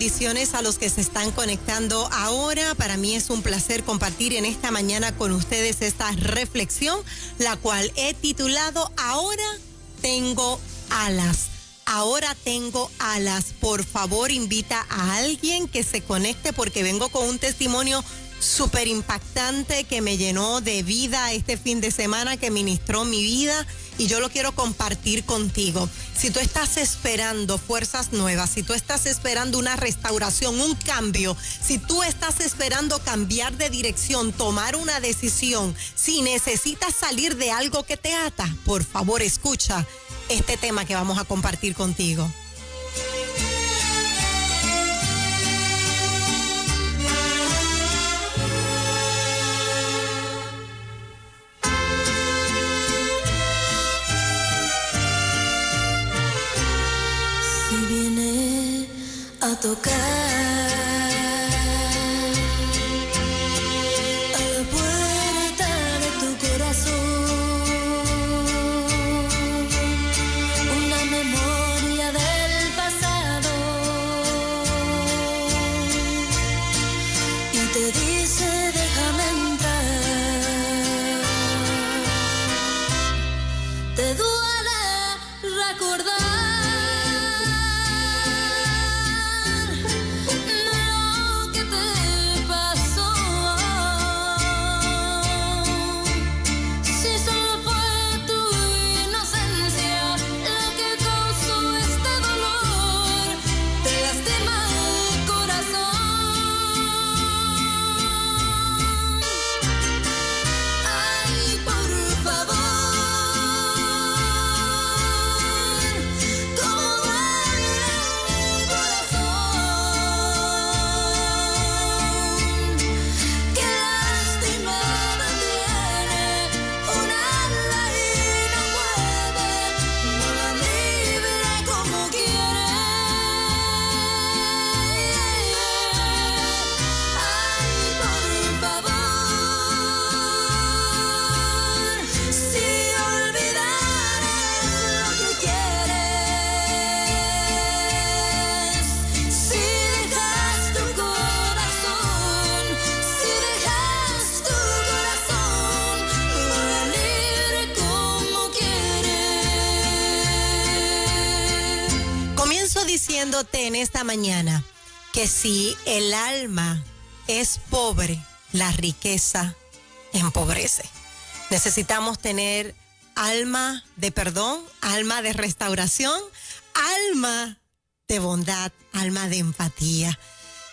bendiciones a los que se están conectando ahora. Para mí es un placer compartir en esta mañana con ustedes esta reflexión, la cual he titulado Ahora tengo alas. Ahora tengo alas. Por favor, invita a alguien que se conecte porque vengo con un testimonio súper impactante que me llenó de vida este fin de semana, que ministró mi vida y yo lo quiero compartir contigo. Si tú estás esperando fuerzas nuevas, si tú estás esperando una restauración, un cambio, si tú estás esperando cambiar de dirección, tomar una decisión, si necesitas salir de algo que te ata, por favor escucha este tema que vamos a compartir contigo. A tocar a la puerta de tu corazón, una memoria del pasado, y te dice déjame entrar. Te duele recordar diciéndote en esta mañana que si el alma es pobre, la riqueza empobrece. Necesitamos tener alma de perdón, alma de restauración, alma de bondad, alma de empatía.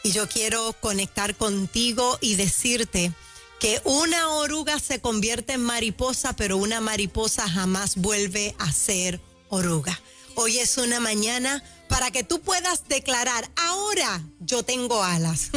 Y yo quiero conectar contigo y decirte que una oruga se convierte en mariposa, pero una mariposa jamás vuelve a ser oruga. Hoy es una mañana para que tú puedas declarar, ahora yo tengo alas.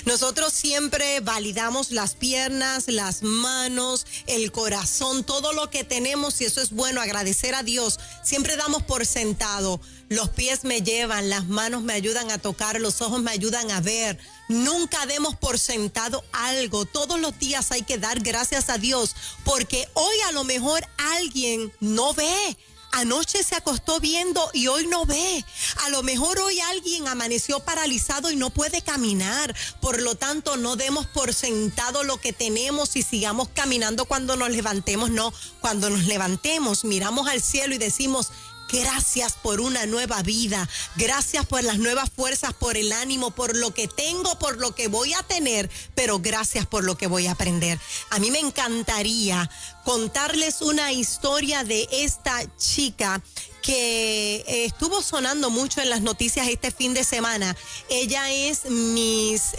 Nosotros siempre validamos las piernas, las manos, el corazón, todo lo que tenemos, y eso es bueno, agradecer a Dios. Siempre damos por sentado, los pies me llevan, las manos me ayudan a tocar, los ojos me ayudan a ver. Nunca demos por sentado algo. Todos los días hay que dar gracias a Dios, porque hoy a lo mejor alguien no ve. Anoche se acostó viendo y hoy no ve. A lo mejor hoy alguien amaneció paralizado y no puede caminar. Por lo tanto, no demos por sentado lo que tenemos y sigamos caminando cuando nos levantemos. No, cuando nos levantemos, miramos al cielo y decimos, gracias por una nueva vida, gracias por las nuevas fuerzas, por el ánimo, por lo que tengo, por lo que voy a tener, pero gracias por lo que voy a aprender. A mí me encantaría contarles una historia de esta chica que estuvo sonando mucho en las noticias este fin de semana. Ella es Miss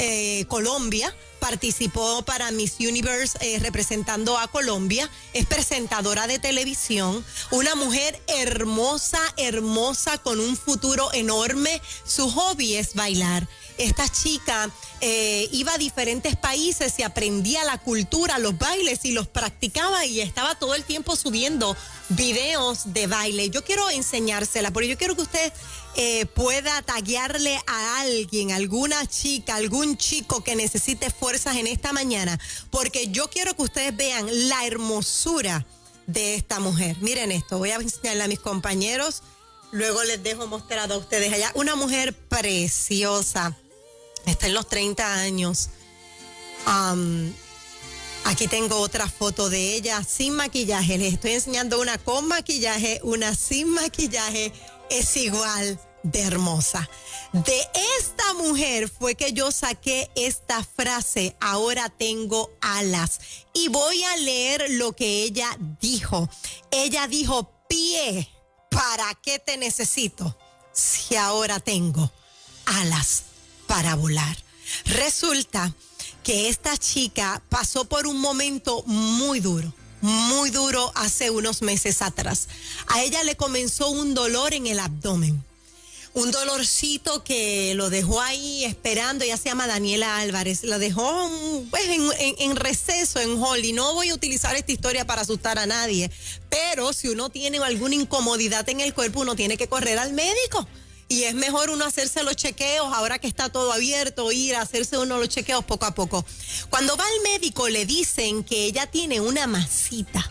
Colombia. Participó para Miss Universe representando a Colombia, es presentadora de televisión, una mujer hermosa, hermosa, con un futuro enorme. Su hobby es bailar. Esta chica iba a diferentes países y aprendía la cultura, los bailes, y los practicaba, y estaba todo el tiempo subiendo videos de baile. Yo quiero enseñársela, porque yo quiero que usted pueda taguearle a alguien, alguna chica, algún chico que necesite fuerzas en esta mañana, porque yo quiero que ustedes vean la hermosura de esta mujer. Miren esto, voy a enseñarle a mis compañeros Luego les dejo mostrado a ustedes allá. Una mujer preciosa. Está en los 30 años. Aquí tengo otra foto de ella sin maquillaje. Les estoy enseñando una con maquillaje, una sin maquillaje. Es igual de hermosa. De esta mujer fue que yo saqué esta frase, ahora tengo alas. Y voy a leer lo que ella dijo. Ella dijo, pie, ¿para qué te necesito si ahora tengo alas para volar? Resulta que esta chica pasó por un momento muy duro hace unos meses atrás. A ella le comenzó un dolor en el abdomen. Un dolorcito que lo dejó ahí esperando. Ella se llama Daniela Álvarez. Lo dejó pues, en receso, en hold. Y no voy a utilizar esta historia para asustar a nadie. Pero si uno tiene alguna incomodidad en el cuerpo, uno tiene que correr al médico. Y es mejor uno hacerse los chequeos, ahora que está todo abierto, ir a hacerse uno los chequeos poco a poco. Cuando va al médico le dicen que ella tiene una masita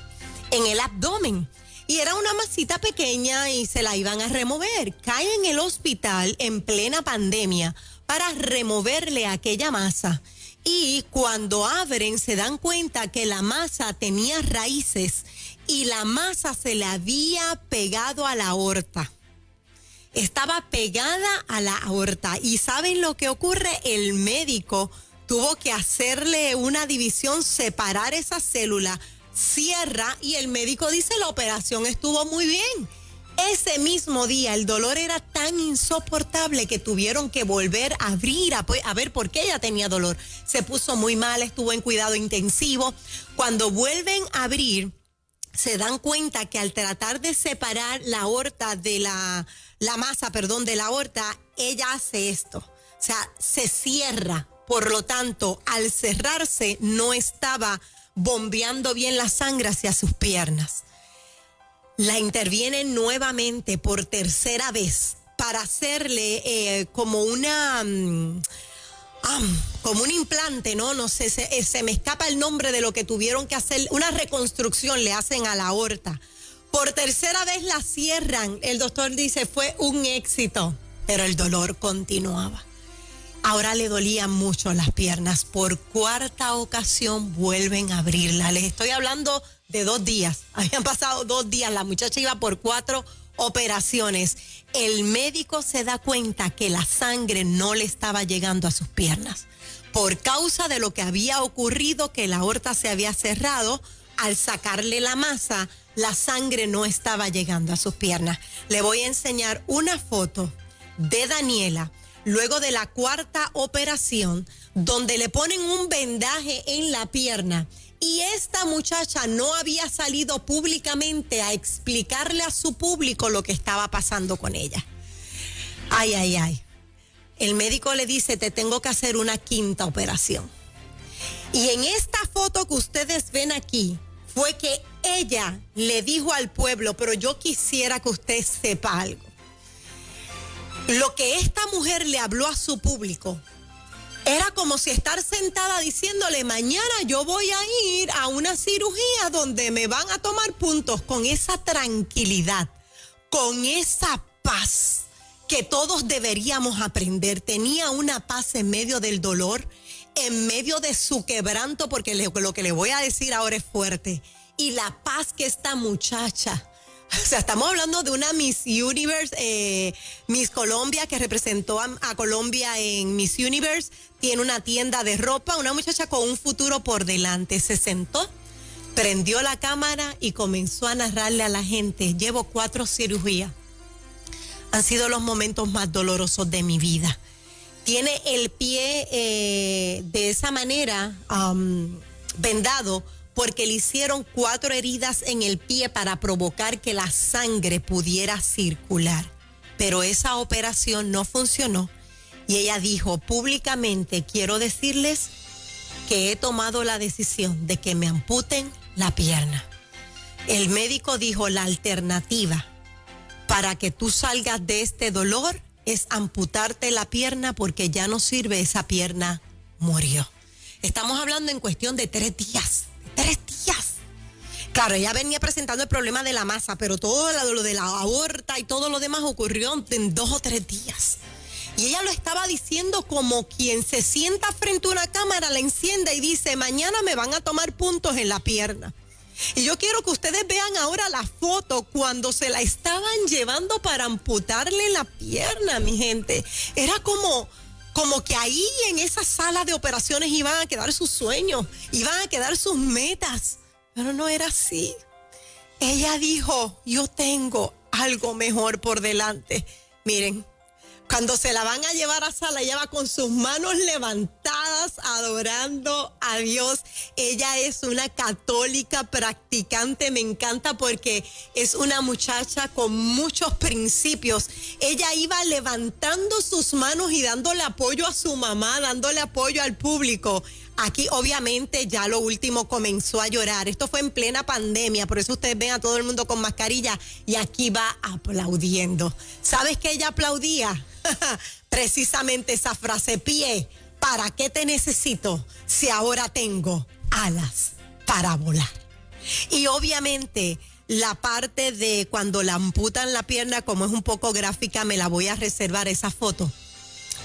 en el abdomen. Y era una masita pequeña y se la iban a remover. Cae en el hospital en plena pandemia para removerle aquella masa. Y cuando abren se dan cuenta que la masa tenía raíces y la masa se le había pegado a la aorta. Estaba pegada a la aorta. ¿Y saben lo que ocurre? El médico tuvo que hacerle una división, separar esa célula, cierra y el médico dice la operación estuvo muy bien. Ese mismo día el dolor era tan insoportable que tuvieron que volver a abrir a ver por qué ella tenía dolor. Se puso muy mal, estuvo en cuidado intensivo. Cuando vuelven a abrir, se dan cuenta que al tratar de separar la aorta de la masa de la aorta, ella hace esto. O sea, se cierra. Por lo tanto, al cerrarse, no estaba bombeando bien la sangre hacia sus piernas. La intervienen nuevamente por tercera vez para hacerle como un implante, no sé, se me escapa el nombre de lo que tuvieron que hacer, una reconstrucción le hacen a la aorta. Por tercera vez la cierran, el doctor dice fue un éxito, pero el dolor continuaba. Ahora le dolían mucho las piernas. Por cuarta ocasión vuelven a abrirla. Les estoy hablando de 2 días. Habían pasado 2 días. La muchacha iba por 4 operaciones. El médico se da cuenta que la sangre no le estaba llegando a sus piernas. Por causa de lo que había ocurrido, que la aorta se había cerrado, al sacarle la masa, la sangre no estaba llegando a sus piernas. Le voy a enseñar una foto de Daniela luego de la 4ª operación, donde le ponen un vendaje en la pierna. Y esta muchacha no había salido públicamente a explicarle a su público lo que estaba pasando con ella. Ay, ay, ay. El médico le dice, te tengo que hacer una 5ª operación. Y en esta foto que ustedes ven aquí, fue que ella le dijo al pueblo, pero yo quisiera que usted sepa algo. Lo que esta mujer le habló a su público era como si estar sentada diciéndole, mañana yo voy a ir a una cirugía donde me van a tomar puntos, con esa tranquilidad, con esa paz que todos deberíamos aprender. Tenía una paz en medio del dolor, en medio de su quebranto, porque lo que le voy a decir ahora es fuerte. Y la paz que esta muchacha, o sea, estamos hablando de una Miss Universe, Miss Colombia, que representó a Colombia en Miss Universe. Tiene una tienda de ropa, una muchacha con un futuro por delante. Se sentó, prendió la cámara y comenzó a narrarle a la gente, llevo 4 cirugías. Han sido los momentos más dolorosos de mi vida. Tiene el pie de esa manera vendado, porque le hicieron 4 heridas en el pie para provocar que la sangre pudiera circular. Pero esa operación no funcionó y ella dijo públicamente, quiero decirles que he tomado la decisión de que me amputen la pierna. El médico dijo, la alternativa para que tú salgas de este dolor es amputarte la pierna, porque ya no sirve, esa pierna murió. Estamos hablando en cuestión de 3 días. 3 días. Claro, ella venía presentando el problema de la masa, pero todo lo de la aorta y todo lo demás ocurrió en 2 o 3 días. Y ella lo estaba diciendo como quien se sienta frente a una cámara, la enciende y dice, mañana me van a tomar puntos en la pierna. Y yo quiero que ustedes vean ahora la foto cuando se la estaban llevando para amputarle la pierna, mi gente. Era como que ahí en esa sala de operaciones iban a quedar sus sueños, iban a quedar sus metas. Pero no era así. Ella dijo, yo tengo algo mejor por delante. Miren, cuando se la van a llevar a sala, ella va con sus manos levantadas adorando a Dios. Ella es una católica practicante, me encanta porque es una muchacha con muchos principios. Ella iba levantando sus manos y dándole apoyo a su mamá, dándole apoyo al público. Aquí obviamente ya lo último comenzó a llorar. Esto fue en plena pandemia, por eso ustedes ven a todo el mundo con mascarilla y aquí va aplaudiendo. ¿Sabes qué ella aplaudía? Precisamente esa frase, pie, ¿para qué te necesito si ahora tengo alas para volar? Y obviamente la parte de cuando la amputan la pierna, como es un poco gráfica, me la voy a reservar esa foto.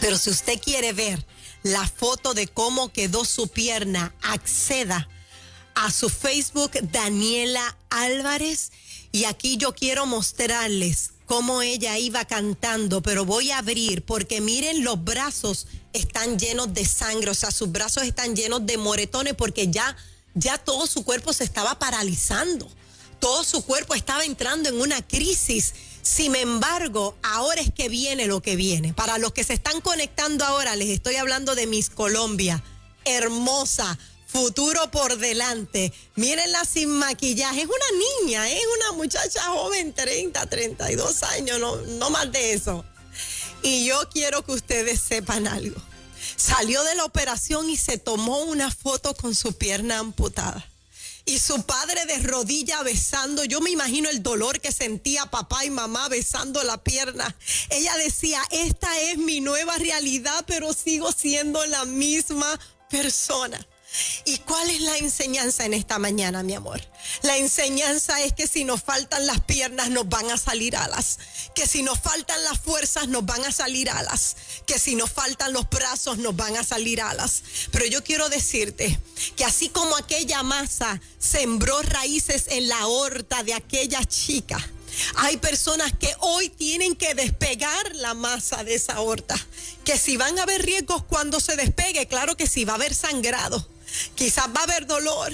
Pero si usted quiere ver la foto de cómo quedó su pierna, acceda a su Facebook, Daniela Álvarez. Y aquí yo quiero mostrarles cómo ella iba cantando, pero voy a abrir porque miren, los brazos están llenos de sangre, o sea, sus brazos están llenos de moretones porque ya todo su cuerpo se estaba paralizando, todo su cuerpo estaba entrando en una crisis. Sin embargo, ahora es que viene lo que viene. Para los que se están conectando ahora, les estoy hablando de Miss Colombia, hermosa, futuro por delante. Mírenla sin maquillaje, es una niña, es una muchacha joven, 30, 32 años, no más de eso. Y yo quiero que ustedes sepan algo. Salió de la operación y se tomó una foto con su pierna amputada. Y su padre de rodilla besando, yo me imagino el dolor que sentía papá y mamá besando la pierna. Ella decía, esta es mi nueva realidad, pero sigo siendo la misma persona. ¿Y cuál es la enseñanza en esta mañana, mi amor? La enseñanza es que si nos faltan las piernas nos van a salir alas, que si nos faltan las fuerzas nos van a salir alas, que si nos faltan los brazos nos van a salir alas. Pero yo quiero decirte que así como aquella masa sembró raíces en la aorta de aquella chica, hay personas que hoy tienen que despegar la masa de esa aorta, que si van a haber riesgos cuando se despegue, claro que sí, va a haber sangrado, quizás va a haber dolor,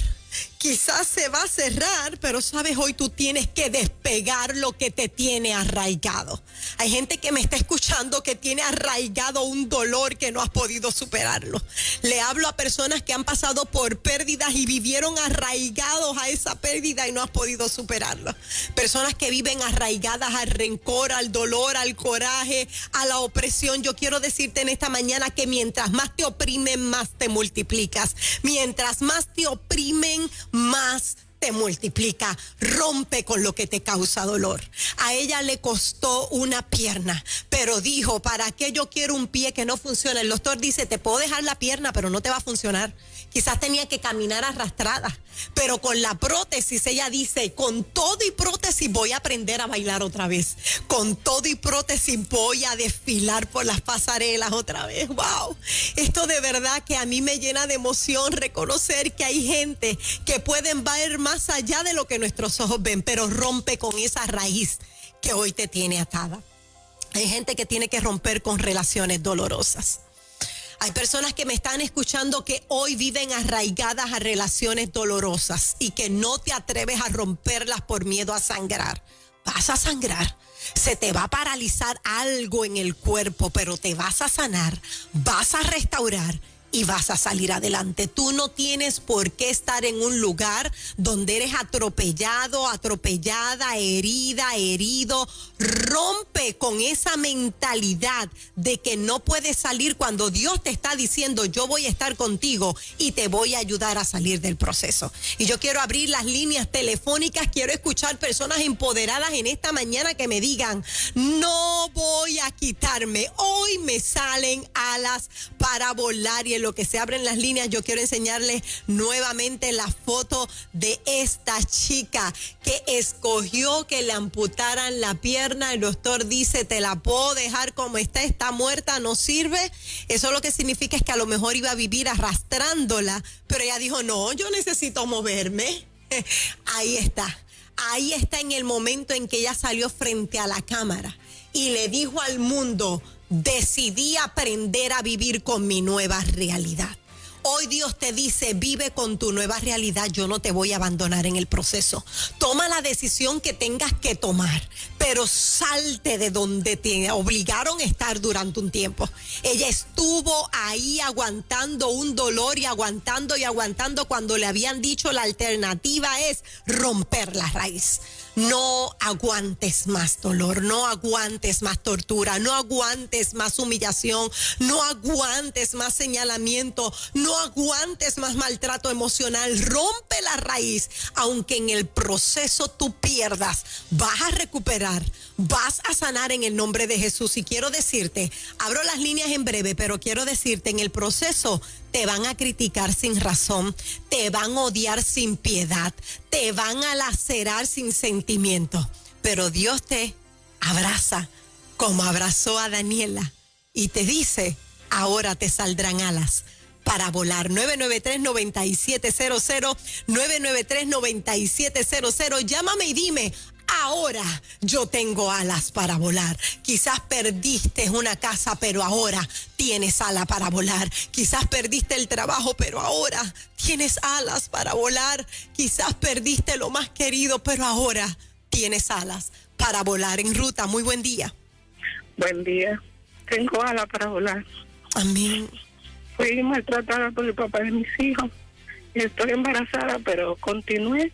quizás se va a cerrar, pero sabes, hoy tú tienes que despegar lo que te tiene arraigado. Hay gente que me está escuchando que tiene arraigado un dolor que no has podido superarlo. Le hablo a personas que han pasado por pérdidas y vivieron arraigados a esa pérdida y no has podido superarlo. Personas que viven arraigadas al rencor, al dolor, al coraje, a la opresión. Yo quiero decirte en esta mañana que mientras más te oprimen, más te multiplicas. Mientras más te oprimen, más te multiplica. Rompe con lo que te causa dolor. A ella le costó una pierna, pero dijo, ¿para qué yo quiero un pie que no funciona? El doctor dice, te puedo dejar la pierna, pero no te va a funcionar. Quizás tenía que caminar arrastrada, pero con la prótesis, ella dice, con todo y prótesis voy a aprender a bailar otra vez. Con todo y prótesis voy a desfilar por las pasarelas otra vez. ¡Wow! Esto de verdad que a mí me llena de emoción reconocer que hay gente que pueden ver más allá de lo que nuestros ojos ven, pero rompe con esa raíz que hoy te tiene atada. Hay gente que tiene que romper con relaciones dolorosas. Hay personas que me están escuchando que hoy viven arraigadas a relaciones dolorosas y que no te atreves a romperlas por miedo a sangrar. Vas a sangrar, se te va a paralizar algo en el cuerpo, pero te vas a sanar, vas a restaurar y vas a salir adelante. Tú no tienes por qué estar en un lugar donde eres atropellado, atropellada, herida, herido. Rompe con esa mentalidad de que no puedes salir cuando Dios te está diciendo, yo voy a estar contigo y te voy a ayudar a salir del proceso. Y yo quiero abrir las líneas telefónicas, quiero escuchar personas empoderadas en esta mañana que me digan, no voy a quitarme, hoy me salen alas para volar. Y el lo que se abren las líneas, yo quiero enseñarles nuevamente la foto de esta chica que escogió que le amputaran la pierna. El doctor dice, te la puedo dejar como está muerta, no sirve. Eso lo que significa es que a lo mejor iba a vivir arrastrándola, pero ella dijo, no, yo necesito moverme. Ahí está en el momento en que ella salió frente a la cámara y le dijo al mundo, decidí aprender a vivir con mi nueva realidad. Hoy Dios te dice, vive con tu nueva realidad, yo no te voy a abandonar en el proceso. Toma la decisión que tengas que tomar, pero salte de donde te obligaron a estar durante un tiempo. Ella estuvo ahí aguantando un dolor y aguantando cuando le habían dicho la alternativa es romper la raíz. No aguantes más dolor, no aguantes más tortura, no aguantes más humillación, no aguantes más señalamiento, no aguantes más maltrato emocional. Rompe la raíz, aunque en el proceso tú pierdas, vas a recuperar, vas a sanar en el nombre de Jesús. Y quiero decirte, abro las líneas en breve, pero quiero decirte, en el proceso te van a criticar sin razón, te van a odiar sin piedad, te van a lacerar sin sentimiento, pero Dios te abraza como abrazó a Daniela y te dice, ahora te saldrán alas para volar. 993-9700, 993-9700, llámame y dime, ahora yo tengo alas para volar. Quizás perdiste una casa, pero ahora tienes alas para volar. Quizás perdiste el trabajo, pero ahora tienes alas para volar. Quizás perdiste lo más querido, pero ahora tienes alas para volar. En ruta, muy buen día. Buen día. Tengo alas para volar. Amén. Fui maltratada por el papá de mis hijos. Estoy embarazada, pero continué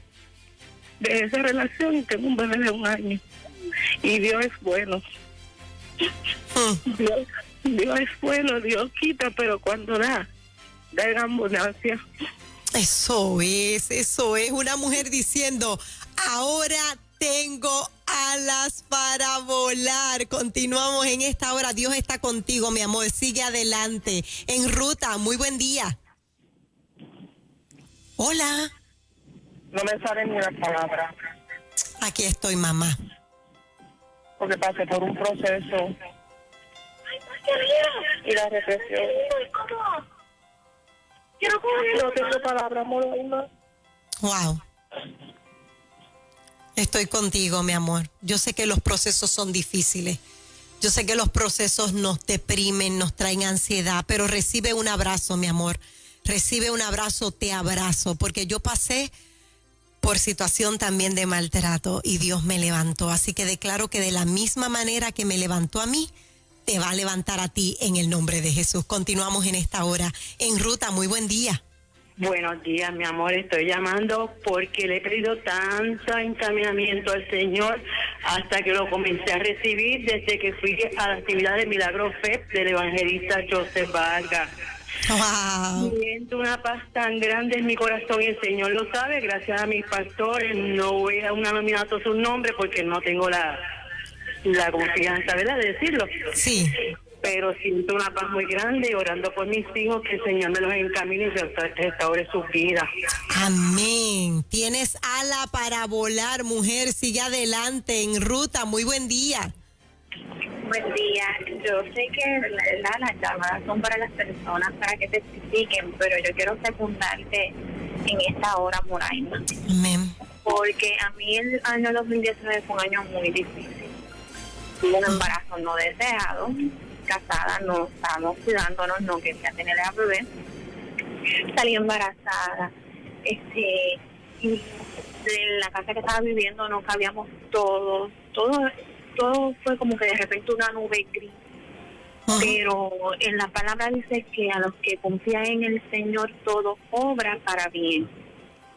de esa relación y tengo un bebé de 1 año. Y Dios es bueno. Dios es bueno, Dios quita, pero cuando da en abundancia. Eso es una mujer diciendo, ahora tengo alas para volar. Continuamos en esta hora. Dios está contigo, mi amor. Sigue adelante. En ruta, muy buen día. Hola. No me salen ni las palabras. Aquí estoy, mamá. Porque pasé por un proceso. Y la represión. No tengo palabras, amor. Wow. Estoy contigo, mi amor. Yo sé que los procesos son difíciles. Yo sé que los procesos nos deprimen, nos traen ansiedad, pero recibe un abrazo, mi amor. Recibe un abrazo, te abrazo, porque yo pasé por situación también de maltrato y Dios me levantó. Así que declaro que de la misma manera que me levantó a mí, te va a levantar a ti en el nombre de Jesús. Continuamos en esta hora. En ruta, muy buen día. Buenos días, mi amor. Estoy llamando porque le he pedido tanto encaminamiento al Señor hasta que lo comencé a recibir desde que fui a la actividad de Milagro FEP del evangelista Joseph Vargas. Wow. Siento una paz tan grande en mi corazón y el Señor lo sabe. Gracias a mis pastores, no voy a una nominato su nombre porque no tengo la confianza, ¿verdad?, de decirlo. Sí. Pero siento una paz muy grande y orando por mis hijos que el Señor me los encamine y restaure sus vidas. Amén. Tienes ala para volar, mujer. Sigue adelante en ruta. Muy buen día. Buen día. Yo sé que las llamadas son para las personas para que testifiquen, pero yo quiero secundarte en esta hora, Moraima. Amén. Porque a mí el año 2019 fue un año muy difícil. Tuve un embarazo no deseado. Casada, no estábamos cuidándonos, no quería tener a bebé. Salí embarazada. Y en la casa que estaba viviendo no cabíamos todos. Todo fue como que de repente una nube gris. Pero en la palabra dice que a los que confían en el Señor todo obra para bien.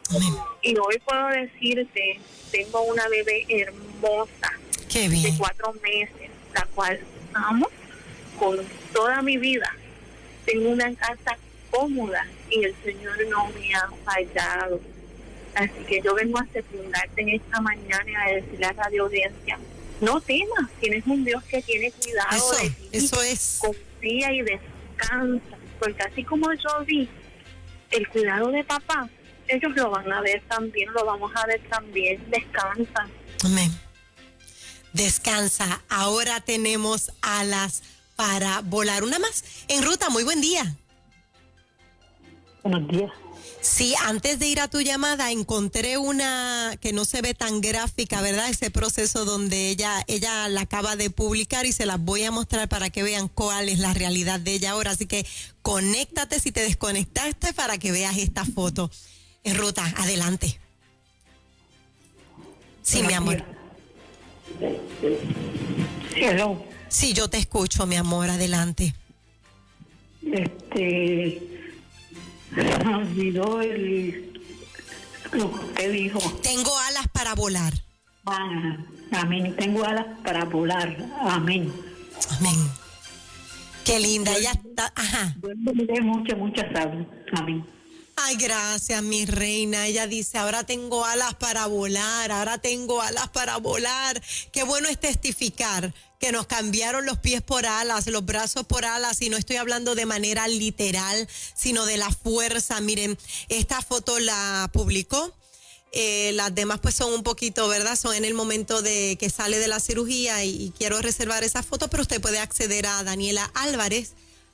Amén. Y hoy puedo decirte, tengo una bebé hermosa. Qué bien. De 4 meses, la cual amo con toda mi vida. Tengo una casa cómoda y el Señor no me ha fallado. Así que yo vengo a secundarte en esta mañana y a decirle a la radio audiencia, no temas, tienes un Dios que tiene cuidado de ti. Eso es. Confía y descansa, porque así como yo vi el cuidado de papá, ellos lo van a ver también, lo vamos a ver también. Descansa. Amén. Descansa. Ahora tenemos alas para volar. Una más en ruta. Muy buen día. Buenos días. Sí, antes de ir a tu llamada encontré una que no se ve tan gráfica, ¿verdad? Ese proceso donde ella la acaba de publicar y se las voy a mostrar para que vean cuál es la realidad de ella ahora. Así que conéctate si te desconectaste para que veas esta foto. En ruta, adelante. Sí, mi amor. Hello. Sí, yo te escucho, mi amor, adelante. Me olvidó lo que usted dijo. Tengo alas para volar. Amén. Tengo alas para volar. Amén. Amén. Qué linda, ella está, ajá. Mucha salud. Amén. Ay, gracias, mi reina. Ella dice, ahora tengo alas para volar, ahora tengo alas para volar. Qué bueno es testificar que nos cambiaron los pies por alas, los brazos por alas, y no estoy hablando de manera literal, sino de la fuerza. Miren, esta foto la publicó. Las demás pues son un poquito, ¿verdad? Son en el momento de que sale de la cirugía y quiero reservar esa foto, pero usted puede acceder a Daniela Álvarez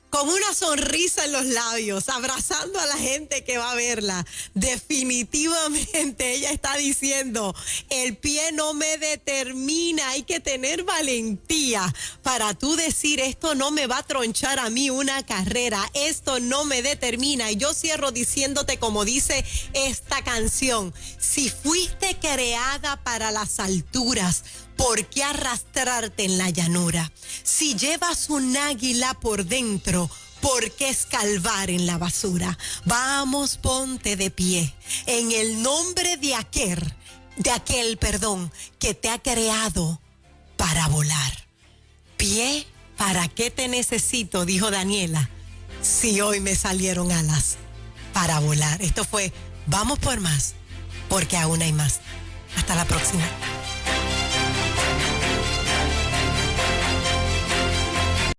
con una sonrisa en los labios, abrazando a la gente que va a verla. Definitivamente ella está diciendo, el pie no me determina, hay que tener valentía para tú decir, esto no me va a tronchar a mí una carrera, esto no me determina. Y yo cierro diciéndote, como dice esta canción, si fuiste creada para las alturas, ¿por qué arrastrarte en la llanura? Si llevas un águila por dentro, ¿por qué escalvar en la basura? Vamos, ponte de pie en el nombre de aquel, que te ha creado para volar. Pie, ¿para qué te necesito? Dijo Daniela, si hoy me salieron alas para volar. Esto fue Vamos por más, porque aún hay más. Hasta la próxima.